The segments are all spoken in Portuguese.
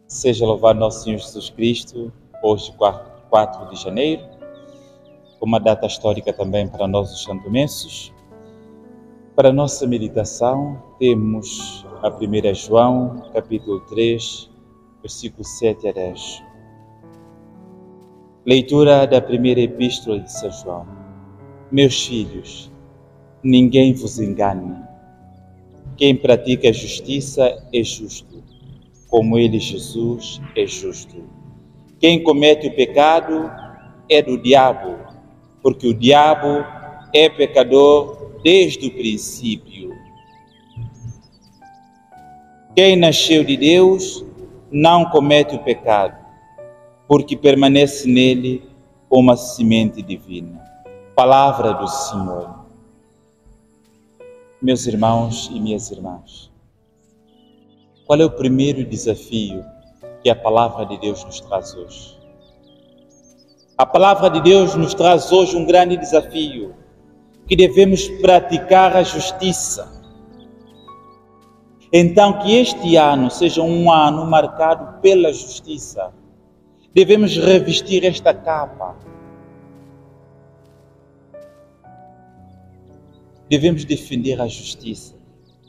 Seja louvado nosso Senhor Jesus Cristo, hoje 4 de janeiro, uma data histórica também para nós os santomenses. Para a nossa meditação, temos a 1 João, capítulo 3, versículo 7 a 10. Leitura da primeira epístola de São João. Meus filhos, ninguém vos engane. Quem pratica a justiça é justo, como ele, Jesus, é justo. Quem comete o pecado é do diabo, porque o diabo é pecador desde o princípio. Quem nasceu de Deus não comete o pecado, porque permanece nele uma semente divina. Palavra do Senhor. Meus irmãos e minhas irmãs, qual é o primeiro desafio que a Palavra de Deus nos traz hoje? A Palavra de Deus nos traz hoje um grande desafio, que devemos praticar a justiça. Então, que este ano seja um ano marcado pela justiça. Devemos revestir esta capa. Devemos defender a justiça.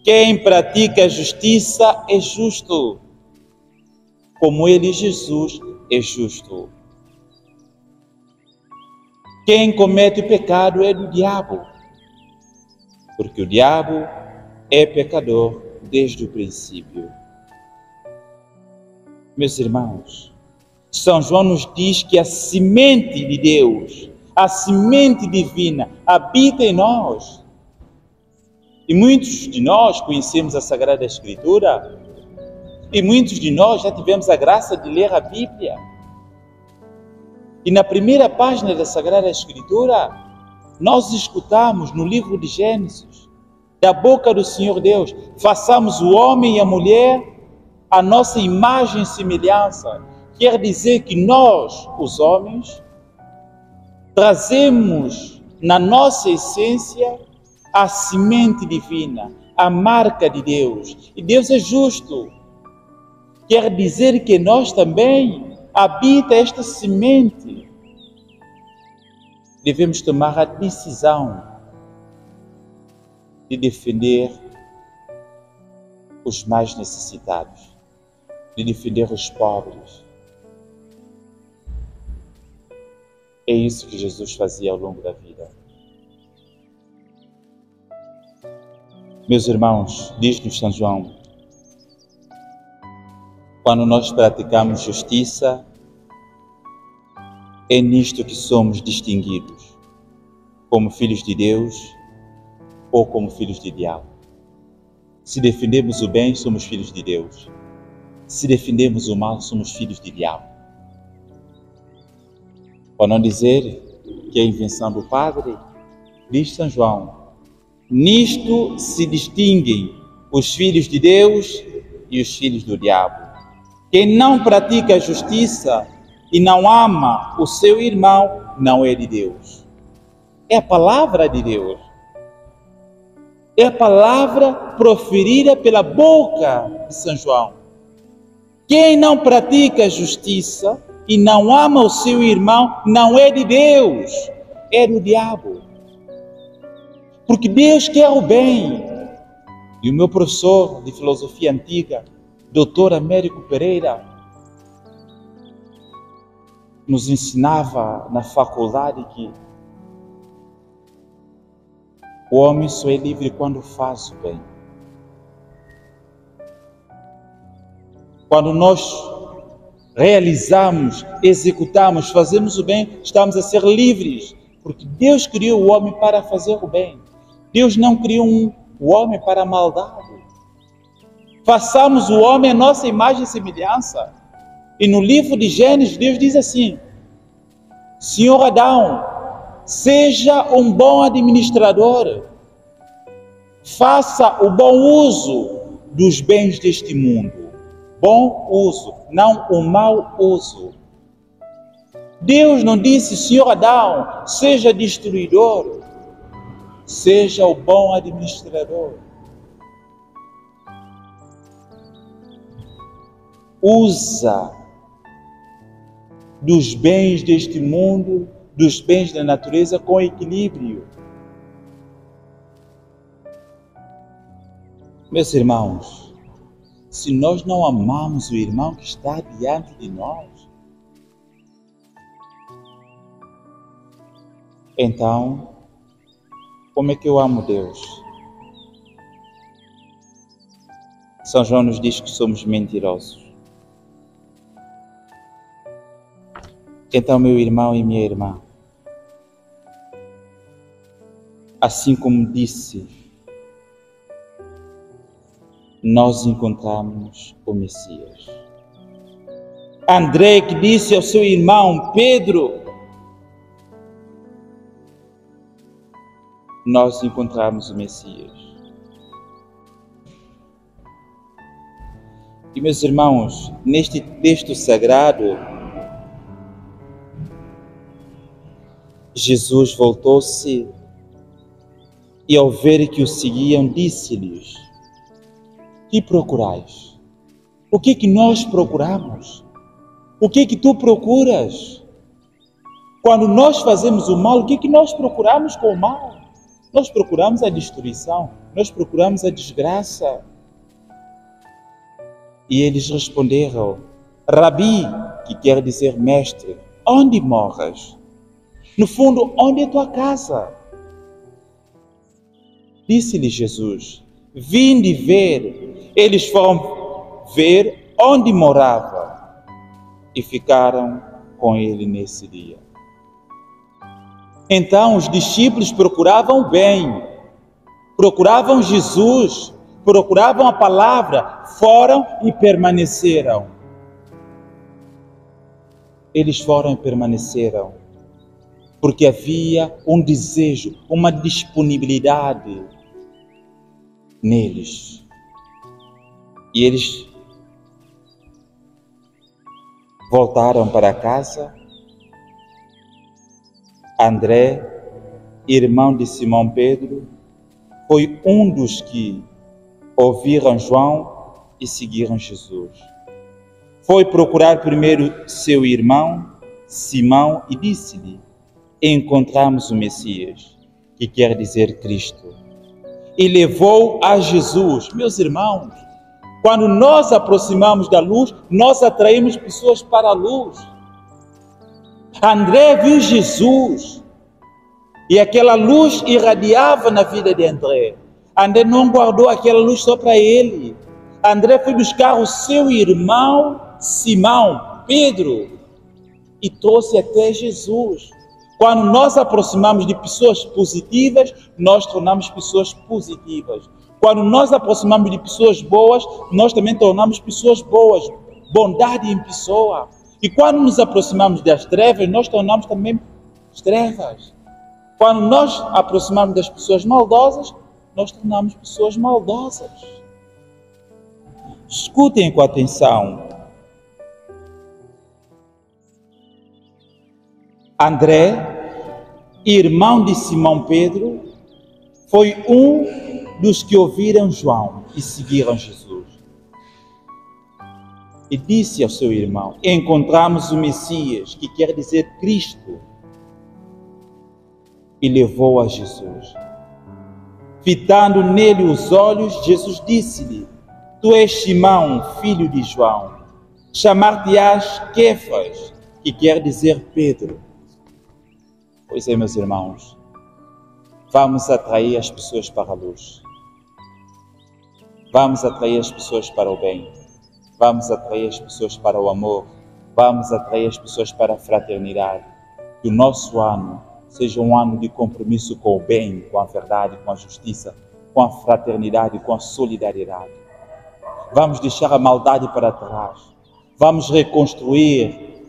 Quem pratica a justiça é justo, como ele, Jesus, é justo. Quem comete o pecado é do diabo, porque o diabo é pecador desde o princípio. Meus irmãos, São João nos diz que a semente de Deus, a semente divina, habita em nós. E muitos de nós conhecemos a Sagrada Escritura, e muitos de nós já tivemos a graça de ler a Bíblia. E na primeira página da Sagrada Escritura, nós escutamos no livro de Gênesis, da boca do Senhor Deus: façamos o homem e a mulher a nossa imagem e semelhança. Quer dizer que nós, os homens, trazemos na nossa essência a semente divina, a marca de Deus. E Deus é justo. Quer dizer que nós também habita esta semente. Devemos tomar a decisão de defender os mais necessitados, de defender os pobres. É isso que Jesus fazia ao longo da vida. Meus irmãos, diz-nos São João, quando nós praticamos justiça, é nisto que somos distinguidos, como filhos de Deus ou como filhos de diabo. Se defendemos o bem, somos filhos de Deus. Se defendemos o mal, somos filhos de diabo. Para não dizer que é invenção do Padre, diz São João, nisto se distinguem os filhos de Deus e os filhos do diabo. Quem não pratica a justiça e não ama o seu irmão, não é de Deus. É a palavra de Deus. É a palavra proferida pela boca de São João. Quem não pratica a justiça e não ama o seu irmão, não é de Deus, é do diabo. Porque Deus quer o bem. E o meu professor de filosofia antiga, Dr. Américo Pereira, nos ensinava na faculdade que o homem só é livre quando faz o bem. Quando nós realizamos, executamos, fazemos o bem, estamos a ser livres, porque Deus criou o homem para fazer o bem. Deus não criou o homem para a maldade. Façamos o homem a nossa imagem e semelhança. E no livro de Gênesis, Deus diz assim: Senhor Adão, seja um bom administrador. Faça o bom uso dos bens deste mundo. Bom uso, não o mau uso. Deus não disse, Senhor Adão, seja destruidor. Seja o bom administrador. usa dos bens deste mundo, dos bens da natureza com equilíbrio. Meus irmãos, se nós não amamos o irmão que está diante de nós, então, como é que eu amo Deus? São João nos diz que somos mentirosos. Então, meu irmão e minha irmã, assim como disse, nós encontramos o Messias. André que disse ao seu irmão Pedro, nós encontramos o Messias. E meus irmãos, neste texto sagrado, Jesus voltou-se e ao ver que o seguiam, disse-lhes: que procurais? O que nós procuramos? O que tu procuras? Quando nós fazemos o mal, o que nós procuramos com o mal? Nós procuramos a destruição, nós procuramos a desgraça. E eles responderam: Rabi, que quer dizer mestre, onde moras? No fundo, onde é tua casa? Disse-lhe Jesus: vinde ver. Eles foram ver onde morava e ficaram com ele nesse dia. Então os discípulos procuravam bem, procuravam Jesus, procuravam a palavra, foram e permaneceram. Eles foram e permaneceram, porque havia um desejo, uma disponibilidade neles. E eles voltaram para casa. André, irmão de Simão Pedro, foi um dos que ouviram João e seguiram Jesus. Foi procurar primeiro seu irmão, Simão, e disse-lhe: encontramos o Messias, que quer dizer Cristo. E levou a Jesus. Meus irmãos, quando nós aproximamos da luz, nós atraímos pessoas para a luz. André viu Jesus e aquela luz irradiava na vida de André. André não guardou aquela luz só para ele. André foi buscar o seu irmão Simão, Pedro, e trouxe até Jesus. Quando nós aproximamos de pessoas positivas, nós tornamos pessoas positivas. Quando nós aproximamos de pessoas boas, nós também tornamos pessoas boas. Bondade em pessoa. E quando nos aproximamos das trevas, nós tornamos também trevas. Quando nós aproximamos das pessoas maldosas, nós tornamos pessoas maldosas. Escutem com atenção. André, irmão de Simão Pedro, foi um dos que ouviram João e seguiram Jesus. E disse ao seu irmão: encontramos o Messias, que quer dizer Cristo. E levou a Jesus. Fitando nele os olhos, Jesus disse-lhe: tu és Simão, filho de João. Chamar-te-ás Quefas, que quer dizer Pedro. Pois é, meus irmãos, vamos atrair as pessoas para a luz. Vamos atrair as pessoas para o bem. Vamos atrair as pessoas para o amor. Vamos atrair as pessoas para a fraternidade. Que o nosso ano seja um ano de compromisso com o bem, com a verdade, com a justiça, com a fraternidade, com a solidariedade. Vamos deixar a maldade para trás. Vamos reconstruir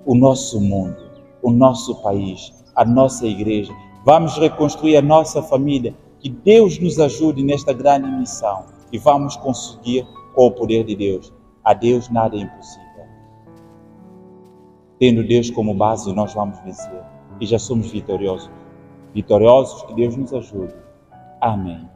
o nosso mundo, o nosso país, a nossa igreja. Vamos reconstruir a nossa família. Que Deus nos ajude nesta grande missão e vamos conseguir com o poder de Deus. A Deus nada é impossível. Tendo Deus como base, nós vamos vencer. E já somos vitoriosos. Vitoriosos, que Deus nos ajude. Amém.